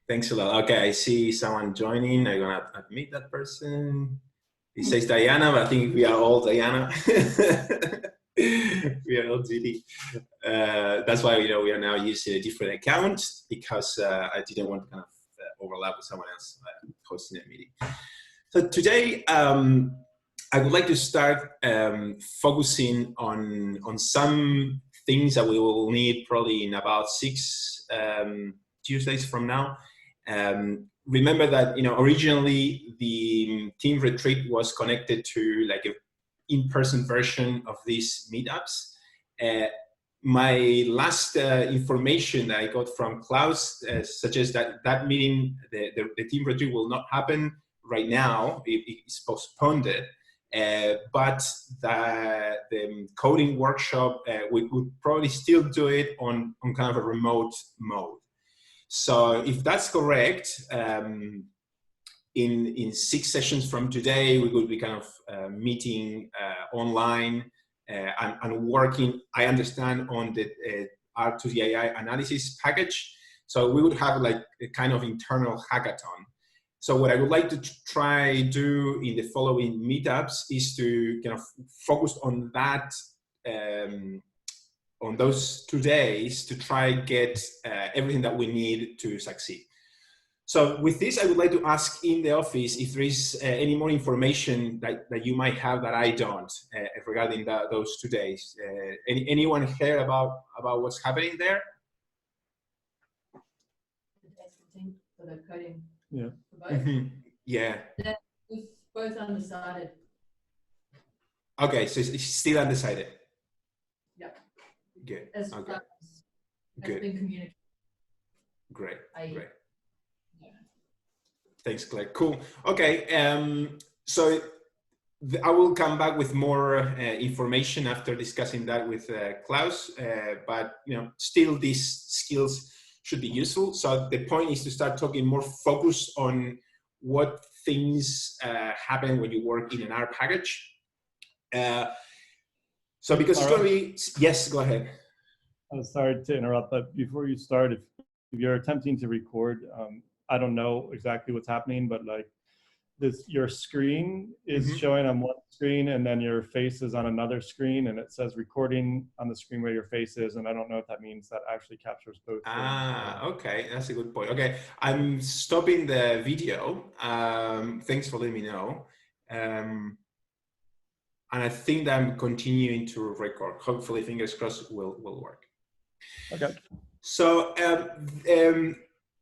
Thanks a lot. Okay, I see someone joining. I'm gonna admit that person. It says Diana, but I think we are all Diana. We are all Judy. That's why we are now using a different account because I didn't want to kind of overlap with someone else hosting a meeting. So today I would like to start focusing on some things that we will need probably in about 6 Tuesdays from now. Remember that originally the team retreat was connected to like an in-person version of these meetups. My last information that I got from Klaus suggests that meeting, the team retreat, will not happen right now. It's postponed. But the coding workshop, we would probably still do it on kind of a remote mode. So if that's correct, in 6 sessions from today, we will be kind of meeting online and working, I understand, on the R2DII analysis package. So we would have like a kind of internal hackathon. So what I would like to try do in the following meetups is to kind of focus on that, on those 2 days, to try get everything that we need to succeed. So with this, I would like to ask in the office if there is any more information that you might have that I don't regarding those 2 days. Anyone hear about what's happening there? For the coding. Yeah. Yeah. We've both undecided. Okay, so it's still undecided. Yep. Good. As okay. Good. Been communicated. Great. Great. Yeah. Thanks, Claire. Cool. Okay. So I will come back with more information after discussing that with Klaus. But still, these skills should be useful. So the point is to start talking more focused on what things happen when you work in an R package. So because it's going to be, yes, go ahead. I'm sorry to interrupt, but before you start, if you're attempting to record, I don't know exactly what's happening, but like your screen is showing on one screen and then your face is on another screen, and it says recording on the screen where your face is, and I don't know if that means that actually captures both. Okay, that's a good point. Okay, I'm stopping the video. Thanks for letting me know. And I think that I'm continuing to record. Hopefully, fingers crossed, will work. Okay. So,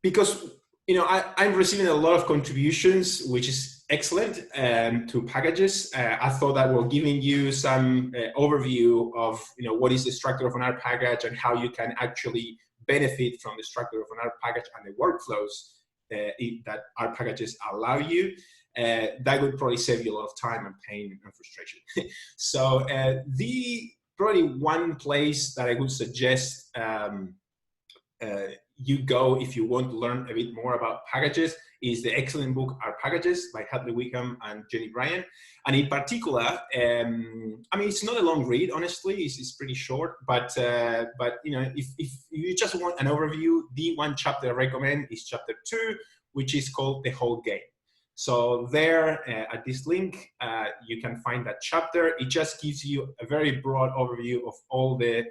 because I'm receiving a lot of contributions, which is excellent, to packages. I thought that we're giving you some overview of what is the structure of an R package and how you can actually benefit from the structure of an R package and the workflows that R packages allow you. That would probably save you a lot of time and pain and frustration. So the probably one place that I would suggest you go if you want to learn a bit more about packages is the excellent book R Packages by Hadley Wickham and Jenny Bryan. And in particular, I mean, it's not a long read, honestly. It's pretty short, but if you just want an overview, the one chapter I recommend is chapter 2, which is called The Whole Game. So there, at this link, you can find that chapter. It just gives you a very broad overview of all the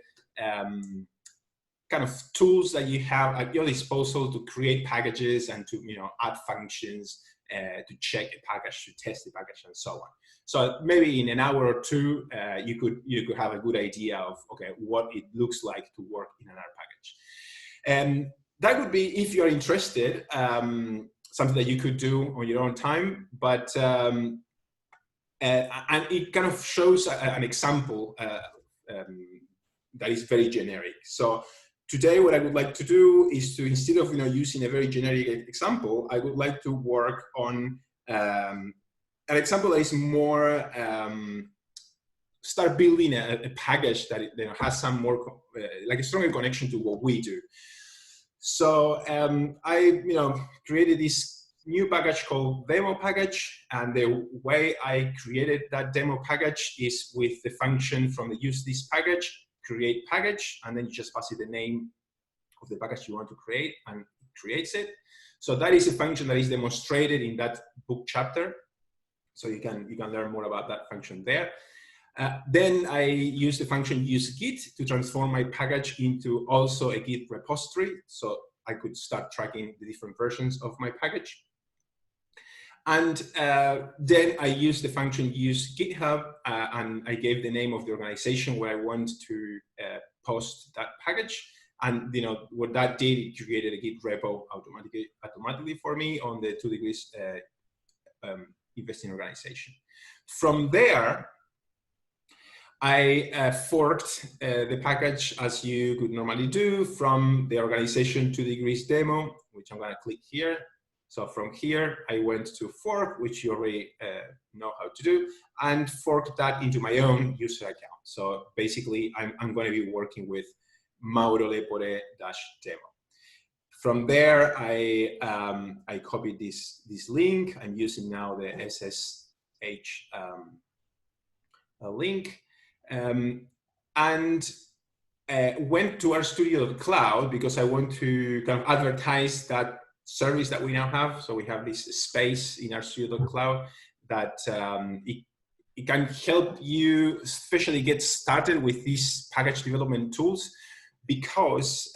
kind of tools that you have at your disposal to create packages and to add functions, to check a package, to test the package, and so on. So maybe in an hour or 2, you could have a good idea of what it looks like to work in an R package. And that would be, if you're interested, something that you could do on your own time. But and it kind of shows an example that is very generic. So today, what I would like to do is to, instead of using a very generic example, I would like to work on an example that is more start building a package that has some more like a stronger connection to what we do. So I created this new package called demo package, and the way I created that demo package is with the function from the use this package, create package, and then you just pass it the name of the package you want to create, and it creates it. So that is a function that is demonstrated in that book chapter. So you can learn more about that function there. Then I use the function use-git to transform my package into also a Git repository. So I could start tracking the different versions of my package. And then I use the function use GitHub, and I gave the name of the organization where I want to post that package. And what that did, it created a Git repo automatically for me on the 2 Degrees investing organization. From there, I forked the package as you could normally do from the organization 2 Degrees demo, which I'm going to click here. So from here, I went to fork, which you already know how to do, and forked that into my own user account. So basically, I'm going to be working with Mauro Lepore-demo. From there, I copied this link. I'm using now the SSH link, and went to RStudio.cloud because I want to kind of advertise that service that we now have. So we have this space in RStudio.cloud that it can help you especially get started with these package development tools, because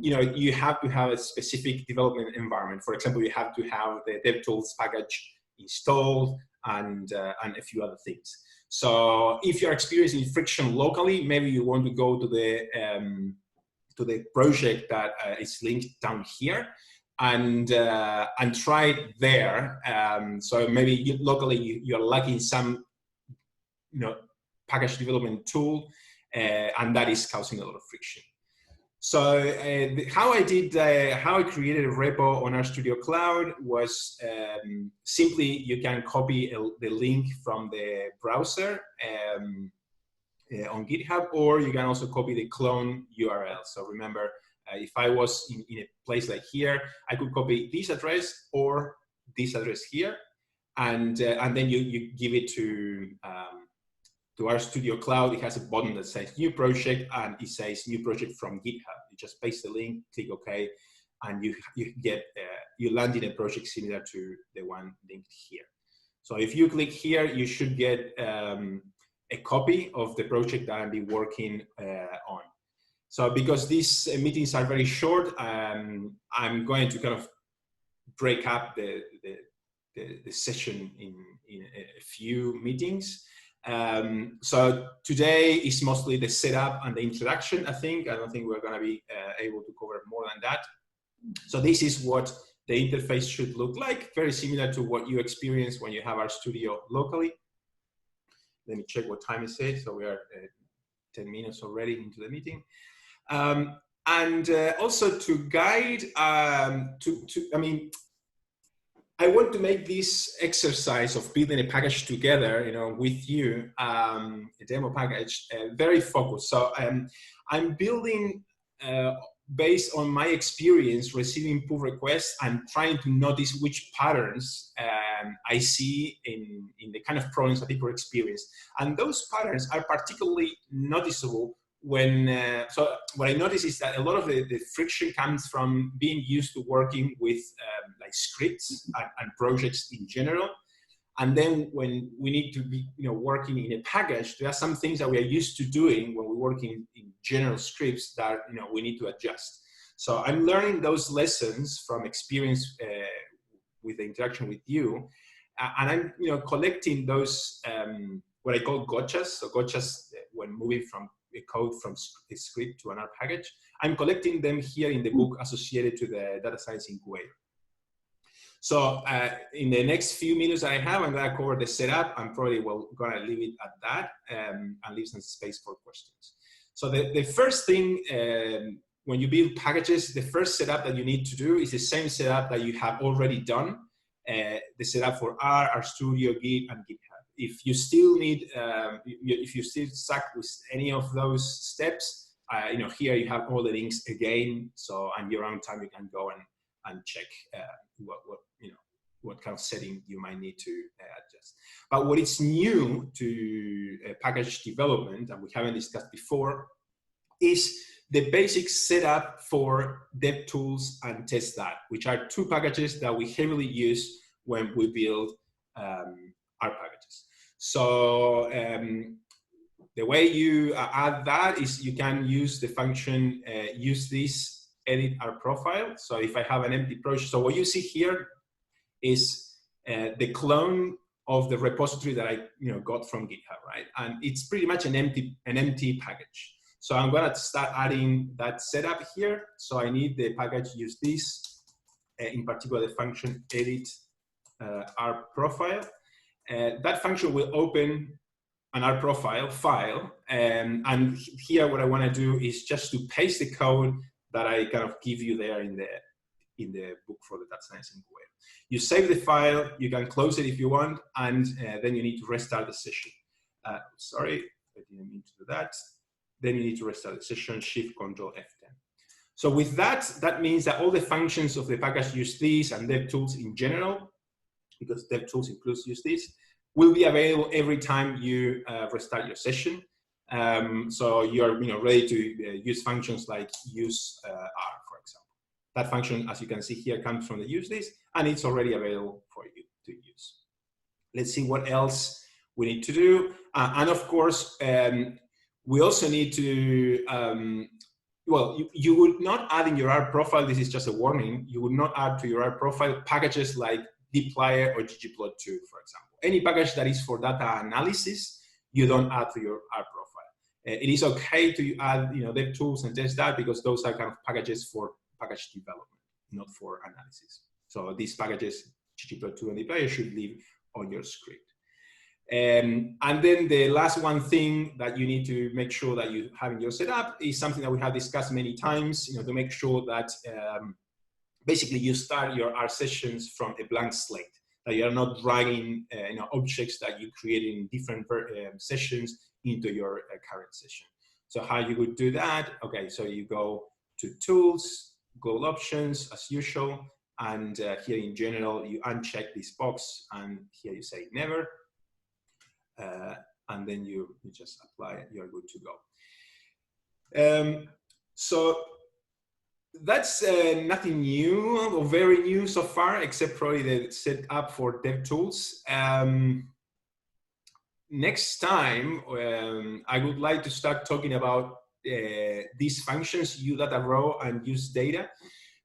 you have to have a specific development environment. For example, you have to have the DevTools package installed and a few other things. So if you're experiencing friction locally, maybe you want to go to the project that is linked down here and try it there. So maybe locally you're lacking some package development tool, and that is causing a lot of friction. So how I created a repo on RStudio Cloud was simply you can copy the link from the browser on GitHub, or you can also copy the clone URL. So remember, if I was in a place like here, I could copy this address or this address here, and then you give it to RStudio Cloud. It has a button that says new project, and it says new project from GitHub. You just paste the link, click OK, and you land in a project similar to the one linked here. So if you click here, you should get a copy of the project that I'll be working on. So because these meetings are very short, I'm going to kind of break up the session in a few meetings. So today is mostly the setup and the introduction, I think. I don't think we're going to be able to cover more than that. So this is what the interface should look like, very similar to what you experience when you have RStudio locally. Let me check what time it is. So we are 10 minutes already into the meeting. And also to guide, I want to make this exercise of building a package together, with you, a demo package, very focused. So I'm building based on my experience receiving pull requests and trying to notice which patterns I see in the kind of problems that people experience. And those patterns are particularly noticeable when, so what I notice is that a lot of the friction comes from being used to working with like scripts and projects in general. And then when we need to be working in a package, there are some things that we are used to doing when we're working in general scripts that we need to adjust. So I'm learning those lessons from experience with the interaction with you. And I'm collecting those, what I call gotchas. So gotchas when moving from a code from a script to another package. I'm collecting them here in the book associated to the data science incubator. So in the next few minutes I have, I'm going to cover the setup. I'm probably going to leave it at that and leave some space for questions. So the first thing, when you build packages, the first setup that you need to do is the same setup that you have already done, the setup for R, RStudio, Git, and GitHub. If you still need, if you still stuck with any of those steps, here you have all the links again. So on your own time, you can go and check what kind of setting you might need to adjust. But what is new to package development, and we haven't discussed before, is the basic setup for DevTools and TestDat, which are two packages that we heavily use when we build our packages. So the way you add that is you can use the function use this edit our profile. So if I have an empty project, so what you see here is the clone of the repository that I got from GitHub, right? And it's pretty much an empty package. So I'm gonna start adding that setup here. So I need the package use this, in particular the function edit our profile. That function will open an R profile file, and here what I want to do is just to paste the code that I kind of give you there in the book for the data science incubator. You save the file, you can close it if you want, and then you need to restart the session. Sorry, I didn't mean to do that. Then you need to restart the session, Shift Control F10. So with that, that means that all the functions of the package use this and DevTools in general, because DevTools includes use this, will be available every time you restart your session. So you're ready to use functions like use R, for example. That function, as you can see here, comes from the use list, and it's already available for you to use. Let's see what else we need to do. And of course, we also need to, well, you would not add in your R profile, this is just a warning, you would not add to your R profile packages like dplyr or ggplot2, for example. Any package that is for data analysis, you don't add to your R profile. It is okay to add, DevTools and TestDat because those are kind of packages for package development, not for analysis. So these packages, ggplot2 and dplyr, should live on your script. And then the last one thing that you need to make sure that you have in your setup is something that we have discussed many times, to make sure that basically you start your R sessions from a blank slate, that you are not dragging objects that you create in different sessions into your current session. So how you would do that? Okay, so you go to Tools, Global Options as usual, and here in general you uncheck this box, and here you say Never. And then you just apply it, you're good to go. So that's nothing new or very new so far, except probably the setup for DevTools. Next time, I would like to start talking about these functions, UDataRow and UseData,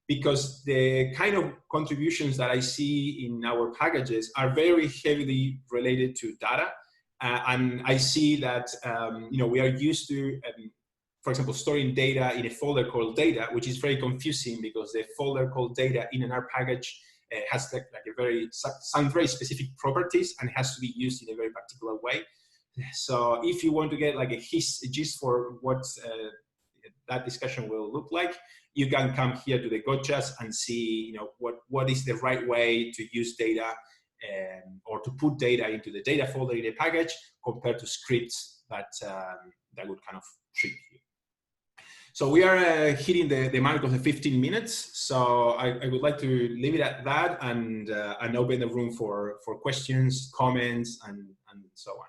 because the kind of contributions that I see in our packages are very heavily related to data. And I see that we are used to, for example, storing data in a folder called data, which is very confusing because the folder called data in an R package has some very specific properties and has to be used in a very particular way. So if you want to get like a gist for what that discussion will look like, you can come here to the gotchas and see what is the right way to use data or to put data into the data folder in a package compared to scripts that would kind of trick you. So we are hitting the mark of the 15 minutes. So I would like to leave it at that and open the room for questions, comments, and so on.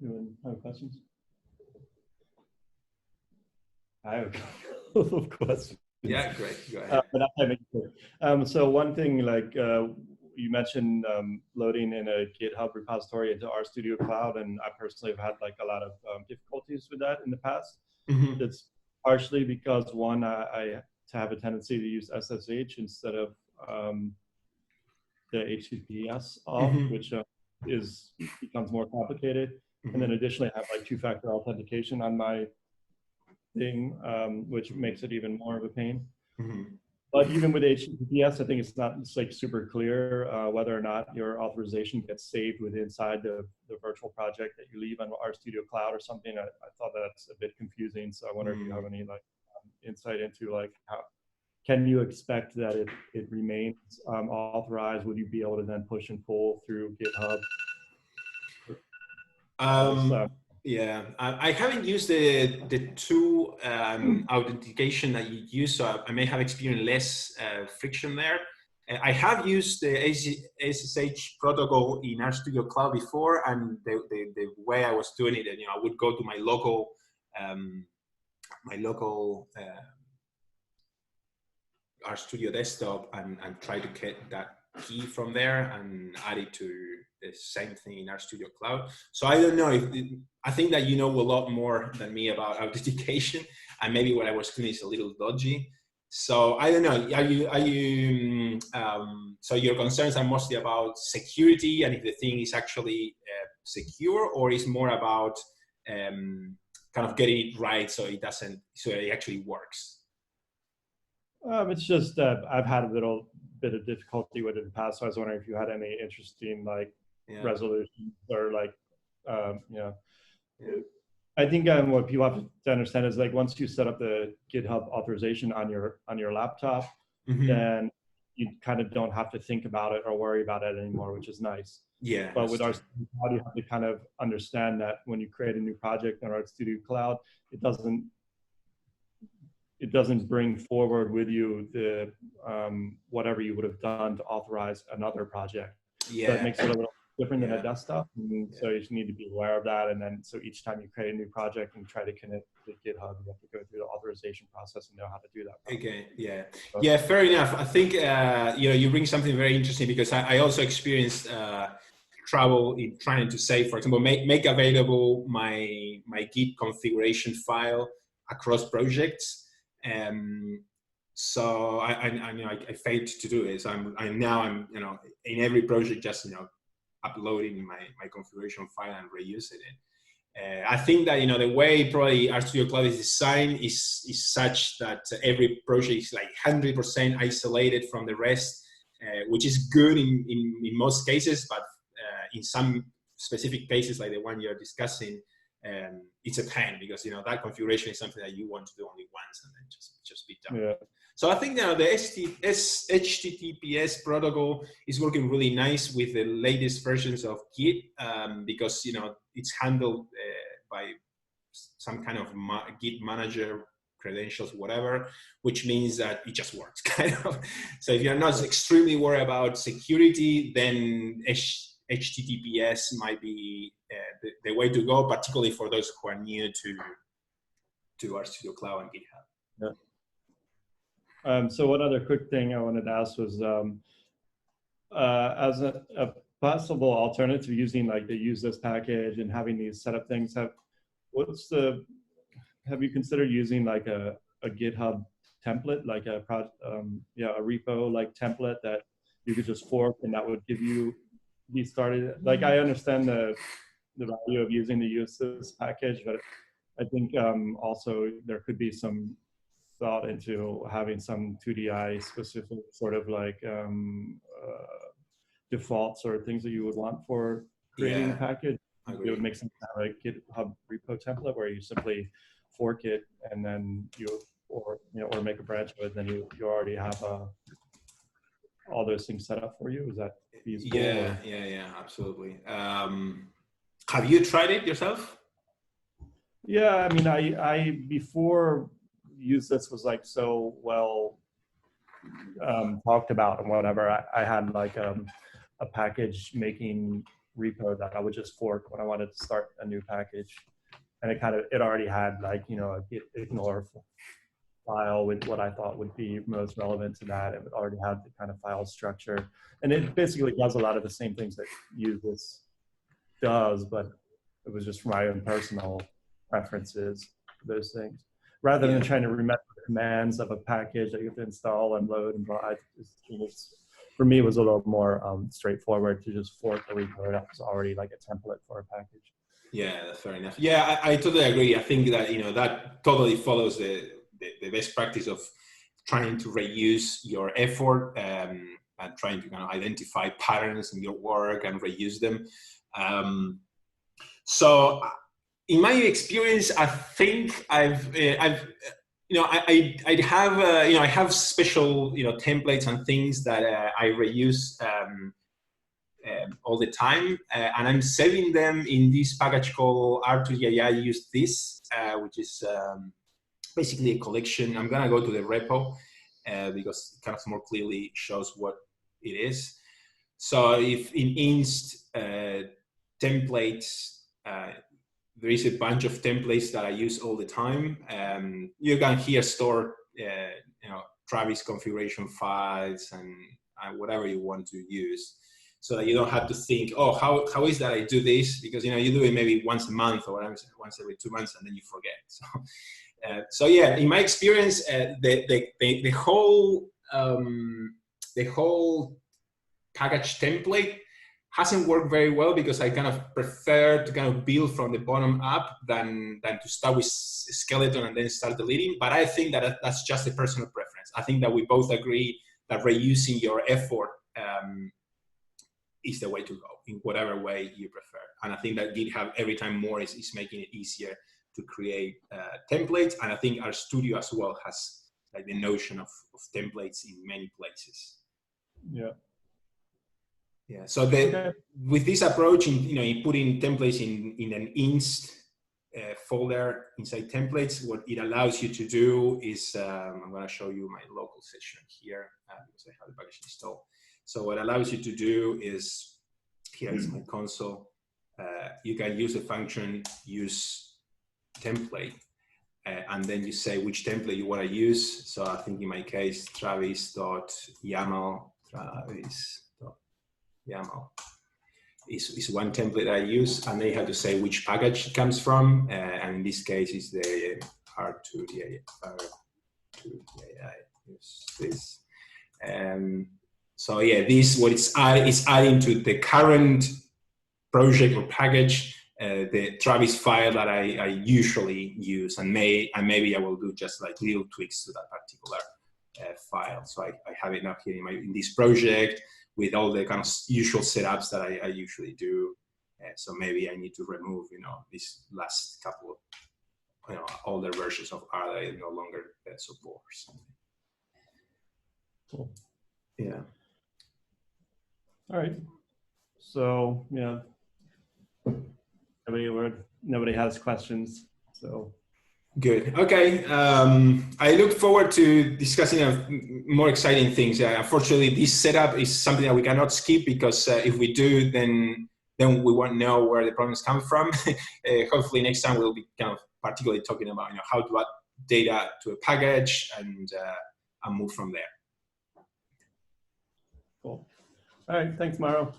Anyone have questions? I have a couple of questions. Yeah, great. Go ahead. But I'll make it quick. So one thing, like you mentioned, loading in a GitHub repository into RStudio Cloud, and I personally have had like a lot of difficulties with that in the past. Mm-hmm. It's partially because one, I have a tendency to use SSH instead of the HTTPS auth, Mm-hmm. which becomes more complicated. Mm-hmm. And then additionally, I have like two-factor authentication on my thing, which makes it even more of a pain. Mm-hmm. But even with HTTPS, I think it's like super clear whether or not your authorization gets saved inside the virtual project that you leave on RStudio Cloud or something. I thought that's a bit confusing. So I wonder if you have any like insight into like how can you expect that it remains authorized? Would you be able to then push and pull through GitHub? Yeah, I haven't used the two authentication that you use, so I may have experienced less friction there. I have used the SSH protocol in RStudio Cloud before, and the way I was doing it, I would go to my local RStudio desktop and try to get that key from there and add it to the same thing in RStudio Cloud. So I don't know I think that you know a lot more than me about authentication, and maybe what I was doing is a little dodgy. So I don't know. So your concerns are mostly about security and if the thing is actually secure, or is more about kind of getting it right so it actually works? It's just that I've had a little bit of difficulty with it in the past, so I was wondering if you had any interesting resolutions or I think what people have to understand is once you set up the GitHub authorization on your laptop, then you kind of don't have to think about it or worry about it anymore, which is nice. Yeah. But with RStudio, you have to kind of understand that when you create a new project in RStudio Cloud, it doesn't bring forward with you the whatever you would have done to authorize another project. Yeah. So it makes it a little different than a desktop. So you just need to be aware of that. And then, so each time you create a new project and try to connect to GitHub, you have to go through the authorization process and know how to do that. Okay. Yeah. Yeah. Fair enough. I think, you bring something very interesting, because I also experienced trouble in trying to say, for example, make available my Git configuration file across projects. So I failed to do it. So I'm now in every project just uploading my configuration file and reusing it. I think that the way probably RStudio Cloud is designed is such that every project is 100% isolated from the rest, which is good in most cases, but in some specific cases like the one you're discussing, it's a pain, because that configuration is something that you want to do only once and then just be done. Yeah. So I think now the HTTPS protocol is working really nice with the latest versions of Git, because it's handled by some kind of Git manager credentials, whatever, which means that it just works kind of. So if you're not extremely worried about security, then HTTPS might be the way to go, particularly for those who are new to RStudio Cloud and GitHub. Yeah. So one other quick thing I wanted to ask was, as a possible alternative using the use this package and having these setup things, have you considered using a GitHub template, a repo template that you could just fork and that would be started? I understand the value of using the use this package, but I think also there could be some thought into having some 2DI specific sort of defaults or things that you would want for creating a package. It would make some kind of GitHub repo template where you simply fork it and then or make a branch of it, then you already have all those things set up for you. Is that feasible? Yeah, absolutely. Have you tried it yourself? Yeah, I mean, I before use this was so well talked about and whatever. I had a package making repo that I would just fork when I wanted to start a new package, and it already had a git ignore file with what I thought would be most relevant to that. It already had the kind of file structure, and it basically does a lot of the same things that this does, but it was just for my own personal preferences for those things. Rather than trying to remember the commands of a package that you have to install and load and buy, for me, it was a little more straightforward to just fork a repo that was already a template for a package. Yeah, that's fair enough. Yeah, I totally agree. I think that that totally follows the best practice of trying to reuse your effort and trying to kind of identify patterns in your work and reuse them. So in my experience, I think I have special templates and things that I reuse all the time, and I'm saving them in this package called R2GAI use this, which is basically a collection. I'm gonna go to the repo because it kind of more clearly shows what it is. So if in inst templates, there is a bunch of templates that I use all the time. You can here store, Travis configuration files and whatever you want to use, so that you don't have to think, oh, how is that I do this? Because you do it maybe once a month or once every 2 months, and then you forget. So yeah, in my experience, the whole package template hasn't worked very well, because I kind of prefer to kind of build from the bottom up than to start with skeleton and then start deleting. But I think that that's just a personal preference. I think that we both agree that reusing your effort is the way to go in whatever way you prefer. And I think that GitHub every time more is making it easier to create templates. And I think our studio as well has like the notion of templates in many places. Yeah. Yeah. So with this approach, in putting templates in an inst folder inside templates, what it allows you to do is, I'm going to show you my local session here because I have the package installed. So what it allows you to do is, here is my console. You can use the function use template, and then you say which template you want to use. So I think in my case, travis.yaml is one template I use, and then you have to say which package it comes from, and in this case it's the R2DAI. This. So yeah, this what it's adding to the current project or package, the Travis file that I usually use, and maybe I will do just like little tweaks to that particular file. So I have it now here in this project with all the kind of usual setups that I usually do. So maybe I need to remove, this last couple of, older versions of R that I no longer support or something. Cool. Yeah. All right. So yeah, nobody has questions. So. Good. Okay. I look forward to discussing more exciting things. Unfortunately, this setup is something that we cannot skip, because if we do, then we won't know where the problems come from. Hopefully, next time we'll be kind of particularly talking about how to add data to a package and move from there. Cool. All right. Thanks, Mauro.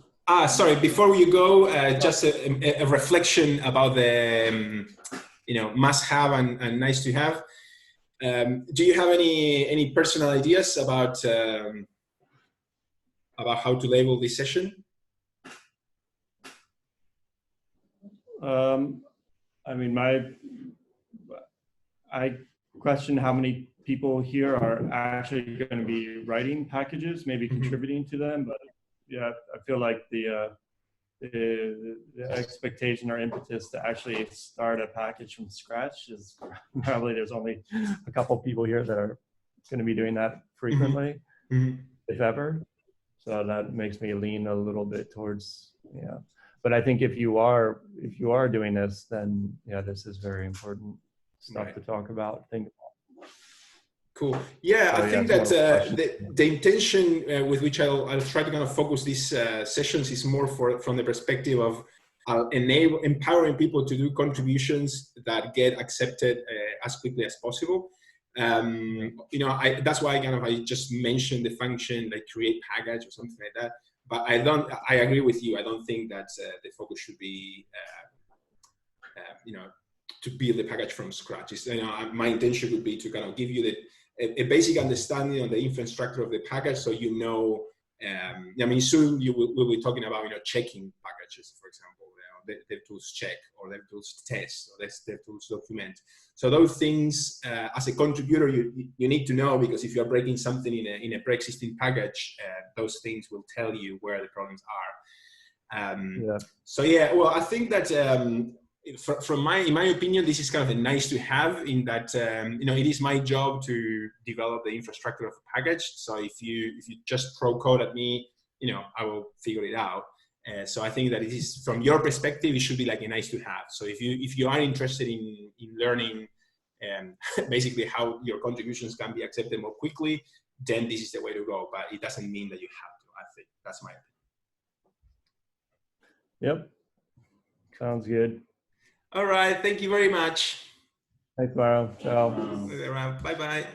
Sorry. Before you go, just a reflection about the. Must have and nice to have. Do you have any personal ideas about how to label this session? I mean, I question how many people here are actually going to be writing packages, maybe contributing to them. But yeah, I feel like the expectation or impetus to actually start a package from scratch is probably, there's only a couple people here that are going to be doing that frequently, if ever. So that makes me lean a little bit towards, but I think if you are doing this, then this is very important stuff to talk about, think about. Cool. Yeah, So, I think that the intention with which I'll try to kind of focus these sessions is more from the perspective of empowering people to do contributions that get accepted as quickly as possible. That's why I just mentioned the function like create package or something like that. But I agree with you. I don't think that the focus should be, to build the package from scratch. My intention would be to kind of give you a basic understanding of the infrastructure of the package, so soon we'll be talking about checking packages, for example, DevTools check or DevTools test or DevTools document. So those things, as a contributor, you need to know, because if you're breaking something in a pre-existing package, those things will tell you where the problems are. So yeah, well, I think that in my opinion, this is kind of a nice to have, in that it is my job to develop the infrastructure of a package. So if you just throw code at me, I will figure it out. So I think that it is, from your perspective, it should be like a nice to have. So if you are interested in learning basically how your contributions can be accepted more quickly, then this is the way to go. But it doesn't mean that you have to. I That's my opinion. Yep. Sounds good. All right. Thank you very much. Thanks, Maro. Ciao. Bye bye.